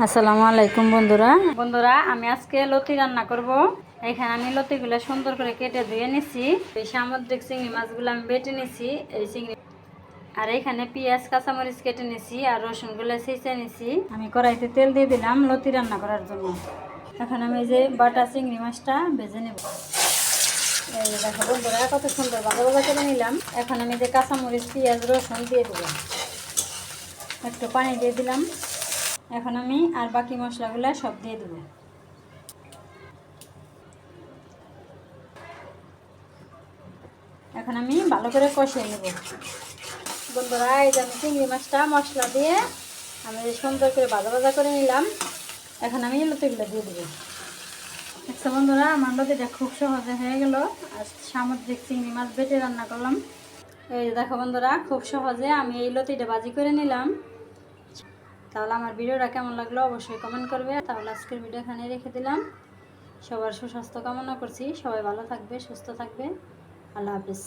আসসালামু আলাইকুম বন্ধুরা আমি আজকে লতি রান্না করব। এখানে আমি লতিগুলো সুন্দর করে কেটে ধুয়ে নিছি। এই সামুদ্রিক চিংড়ি মাছগুলো আমি বেটে নিছি। এই চিংড়ি আর এখানে পেঁয়াজ কাঁচামরিচ কেটে নিছি আর রসুনগুলো ছেঁচে নিছি। আমি কড়াইতে তেল দিয়ে দিলাম লতি রান্না করার জন্য। এখন আমি এই যে বাটা চিংড়ি মাছটা ভেজে নেব। এই দেখো বন্ধুরা কত সুন্দর ভাজা ভাজা করে নিলাম। এখন আমি যে কাঁচামরিচ পেঁয়াজ রসুন দিয়ে দেবো, একটু পানি দিয়ে দিলাম। এখন আমি আর বাকি মশলাগুলো সব দিয়ে দেব। এখন আমি ভালো করে কষিয়ে নেব। বন্ধুরা এই যে আমি চিংড়ি মাছটা মশলা দিয়ে আমি সুন্দর করে ভাজা ভাজা করে নিলাম। এখন আমি লতিগুলো দিয়ে দেবো। আচ্ছা বন্ধুরা, আমার লতিটা খুব সহজে হয়ে গেল। আর সামুদ্রিক চিংড়ি মাছ বেটে রান্না করলাম। এই দেখো বন্ধুরা, খুব সহজে আমি এই লতিটা ভাজি করে নিলাম। তাহলে আমার ভিডিওটা কেমন লাগলো অবশ্যই কমেন্ট করবে। তাহলে আজকের ভিডিও এখানে রেখে দিলাম। সবার সুস্বাস্থ্য কামনা করছি। সবাই ভালো থাকবে, সুস্থ থাকবে। আল্লাহ হাফিজ।